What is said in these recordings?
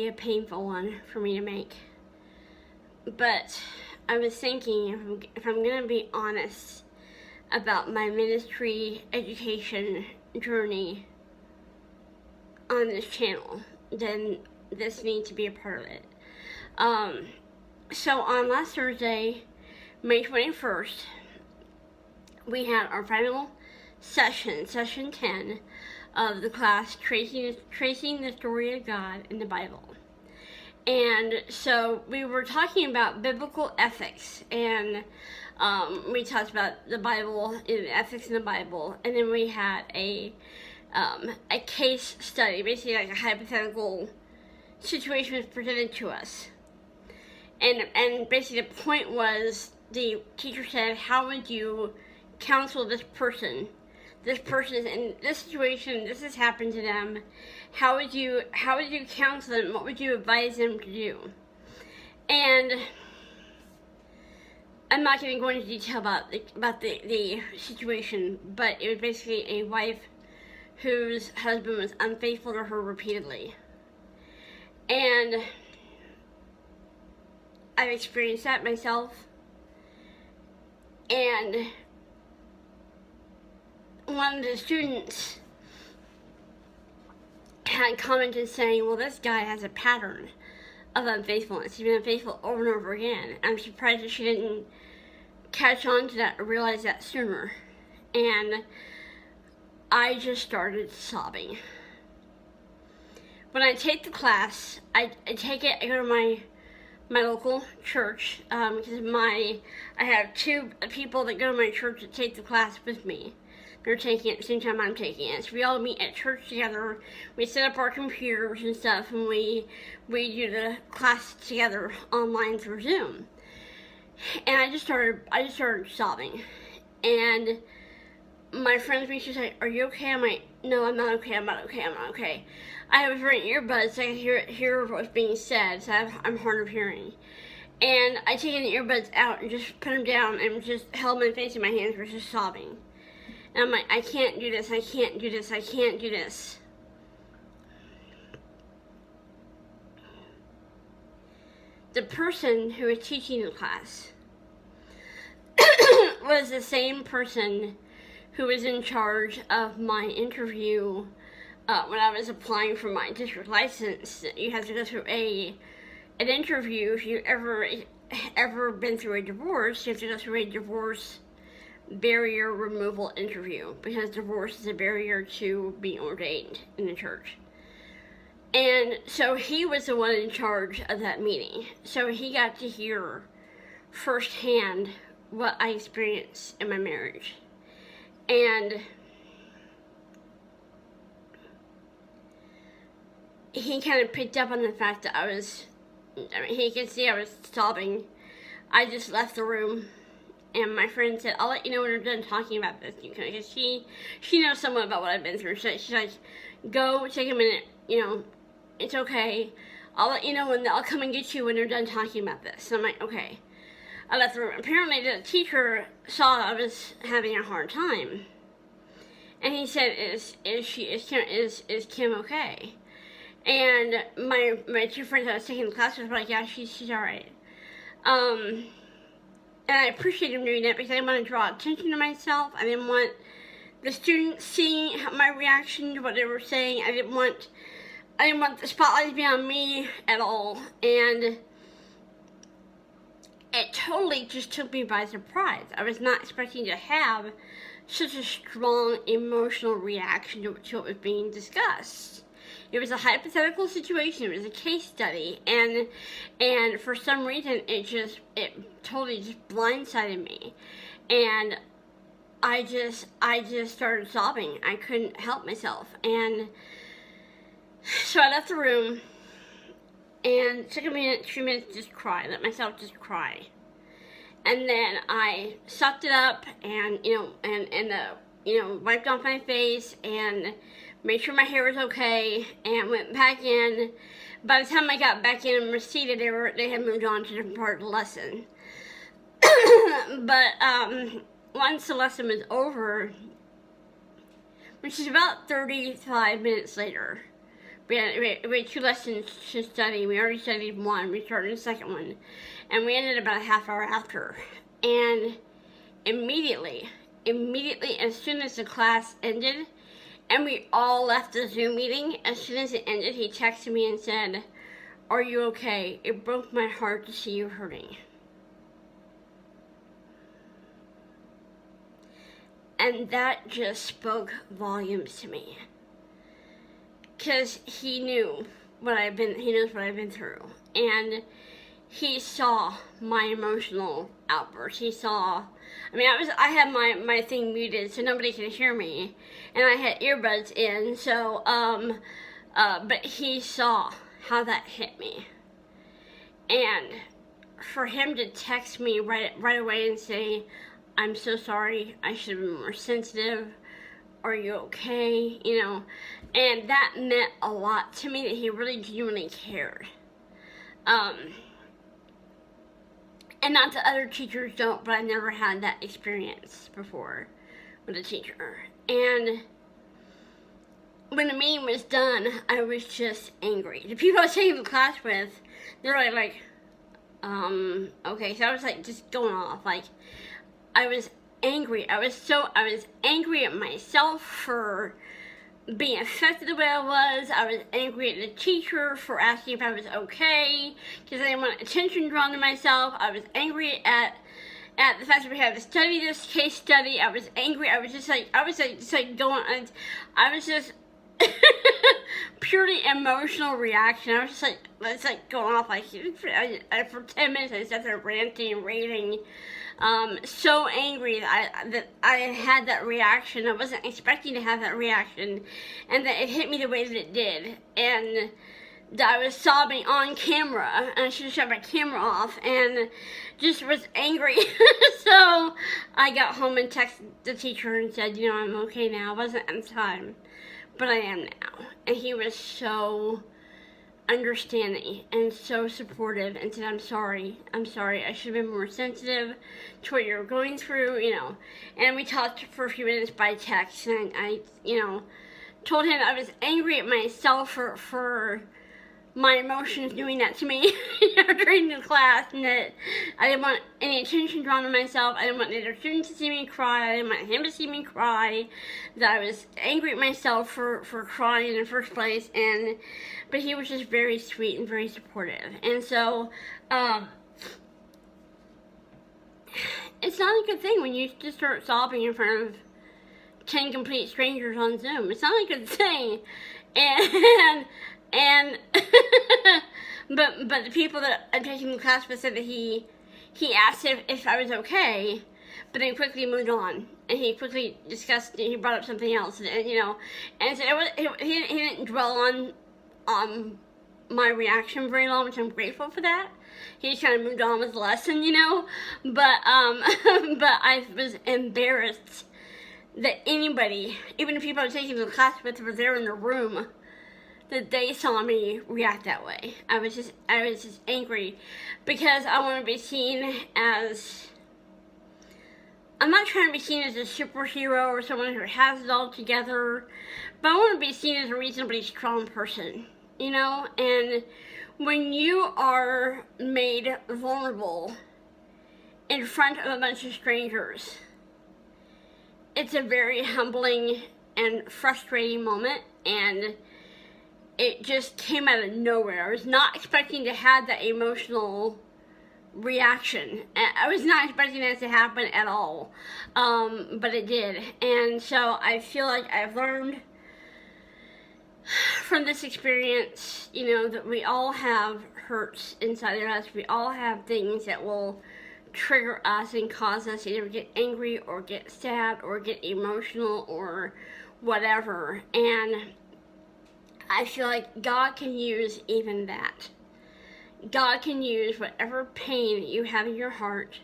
be a painful one for me to make. But I was thinking, if I'm going to be honest about my ministry education journey on this channel, then this needs to be a part of it. So on last Thursday, May 21st, we had our final session 10 of the class, Tracing the Story of God in the Bible. And so we were talking about biblical ethics, and we talked about the Bible, ethics in the Bible, and then we had a case study, basically like a hypothetical situation was presented to us. And basically the point was, the teacher said, how would you counsel this person? This person is in this situation, this has happened to them. How would you counsel them? What would you advise them to do? And I'm not going to go into detail about the situation, but it was basically a wife whose husband was unfaithful to her repeatedly. And I've experienced that myself. And one of the students had commented saying, well, this guy has a pattern of unfaithfulness. He's been unfaithful over and over again. I'm surprised that she didn't catch on to that or realize that sooner. And I just started sobbing. When I take the class, I take it, I go to my local church, because I have two people that go to my church that take the class with me. They're taking it at the same time I'm taking it. So we all meet at church together. We set up our computers and stuff, and we do the class together online through Zoom. And I just started sobbing. And my friends reached out and said, "Are you okay?" I'm like, "No, I'm not okay. I'm not okay." I was wearing earbuds so I could hear what was being said, so I'm hard of hearing. And I taken the earbuds out and just put them down and just held my face in my hands, was just sobbing. And I'm like, I can't do this. The person who was teaching the class was the same person who was in charge of my interview when I was applying for my district license. You have to go through an interview. If you've ever been through a divorce, you have to go through a divorce barrier removal interview, because divorce is a barrier to being ordained in the church. And so he was the one in charge of that meeting. So he got to hear firsthand what I experienced in my marriage. And he kind of picked up on the fact that he could see I was sobbing. I just left the room, and my friend said, "I'll let you know when we're done talking about this." Because she knows somewhat about what I've been through. So she's like, "Go, take a minute, it's okay. I'll let you know when I'll come and get you when they're done talking about this." And I'm like, "Okay." I left the room. Apparently the teacher saw I was having a hard time. And he said, is Kim okay? And my two friends I was taking the class with were like, "Yeah, she's alright." And I appreciate him doing that, because I didn't want to draw attention to myself. I didn't want the students seeing my reaction to what they were saying. I didn't want the spotlight to be on me at all. And it totally just took me by surprise. I was not expecting to have such a strong emotional reaction to what was being discussed. It was a hypothetical situation. It was a case study, and for some reason it totally just blindsided me, and I just started sobbing. I couldn't help myself, and so I left the room and took a minute, 2 minutes, just cry, let myself just cry, and then I sucked it up and wiped off my face and made sure my hair was okay, and went back in. By the time I got back in and was seated, they had moved on to a different part of the lesson. But once the lesson was over, which is about 35 minutes later, we had 2 lessons to study. We already studied one. We started the second one. And we ended about a half hour after. And immediately, as soon as the class ended, and we all left the Zoom meeting, as soon as it ended, he texted me and said, "Are you okay? It broke my heart to see you hurting." And that just spoke volumes to me. Because he knows what I've been through. And he saw my emotional outburst. I had my thing muted so nobody could hear me. And I had earbuds in, so, but he saw how that hit me. And for him to text me right away and say, "I'm so sorry, I should have been more sensitive. Are you okay?" And that meant a lot to me, that he really genuinely cared. And not that other teachers don't, but I never had that experience before with a teacher. And when the meeting was done, I was just angry. The people I was taking the class with, they're like, okay. So I was like just going off. Like, I was angry. I was angry at myself for being affected the way I was. I was angry at the teacher for asking if I was okay, because I didn't want attention drawn to myself. I was angry at the fact that we had to study this case study. I was angry. I was just purely emotional reaction. I was just going off for 10 minutes. I sat there ranting and raving. So angry that I had that reaction. I wasn't expecting to have that reaction, and that it hit me the way that it did, and that I was sobbing on camera, and I should have shut my camera off, and just was angry. So I got home and texted the teacher and said, "I'm okay now. I wasn't at the time, but I am now." And he was so understanding and so supportive, and said, I'm sorry, I should have been more sensitive to what you're going through, And we talked for a few minutes by text, and I told him I was angry at myself for my emotions doing that to me during the class, and that I didn't want any attention drawn to myself. I didn't want the other students to see me cry. I didn't want him to see me cry. That I was angry at myself for crying in the first place, but he was just very sweet and very supportive. And so, it's not a good thing when you just start sobbing in front of 10 complete strangers on Zoom. It's not a good thing. And but the people that I'm taking the class with said that he asked if I was okay, but then quickly moved on, and he quickly he brought up something else, and so he didn't dwell on my reaction very long, which I'm grateful for that. He just kind of moved on with the lesson, but but I was embarrassed that anybody, even the people I was taking the class with, were there in the room, that they saw me react that way. I was just angry, because I want to be seen as, I'm not trying to be seen as a superhero or someone who has it all together, but I want to be seen as a reasonably strong person, and when you are made vulnerable in front of a bunch of strangers, it's a very humbling and frustrating moment, and it just came out of nowhere. I was not expecting to have that emotional reaction. I was not expecting that to happen at all, but it did. And so I feel like I've learned from this experience, that we all have hurts inside of us. We all have things that will trigger us and cause us to either get angry or get sad or get emotional or whatever. And I feel like God can use even that. God can use whatever pain that you have in your heart,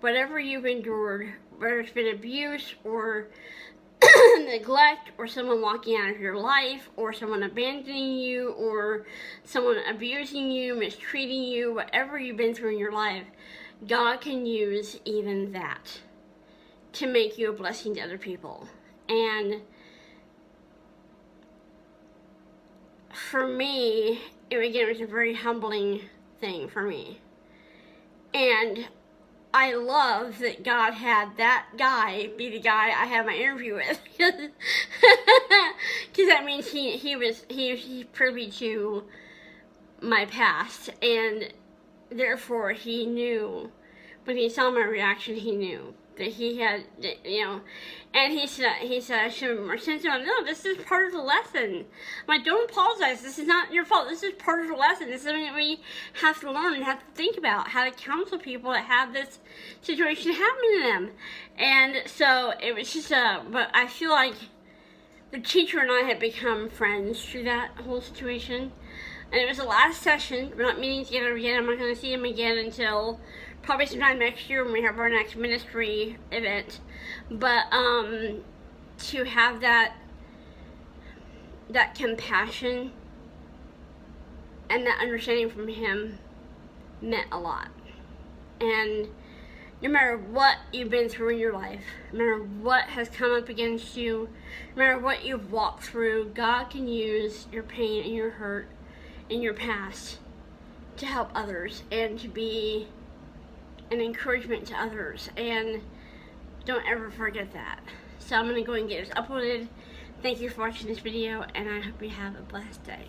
whatever you've endured, whether it's been abuse or neglect, or someone walking out of your life, or someone abandoning you, or someone abusing you, mistreating you, whatever you've been through in your life, God can use even that to make you a blessing to other people. And for me, it was a very humbling thing for me. And I love that God had that guy be the guy I had my interview with. Because that means he's privy to my past, and therefore he knew, when he saw my reaction, he knew that he had, and he said I should be more sensitive. No, this is part of the lesson. I'm like, don't apologize. This is not your fault. This is part of the lesson. This is something that we have to learn and have to think about, how to counsel people that have this situation happen to them. And so it was just but I feel like the teacher and I had become friends through that whole situation. And it was the last session. We're not meeting together again. I'm not going to see him again until probably sometime next year when we have our next ministry event. But to have that compassion and that understanding from him meant a lot. And no matter what you've been through in your life, no matter what has come up against you, no matter what you've walked through, God can use your pain and your hurt in your past to help others and to be an encouragement to others, and don't ever forget that. So I'm going to go and get this uploaded. Thank you for watching this video, and I hope you have a blessed day.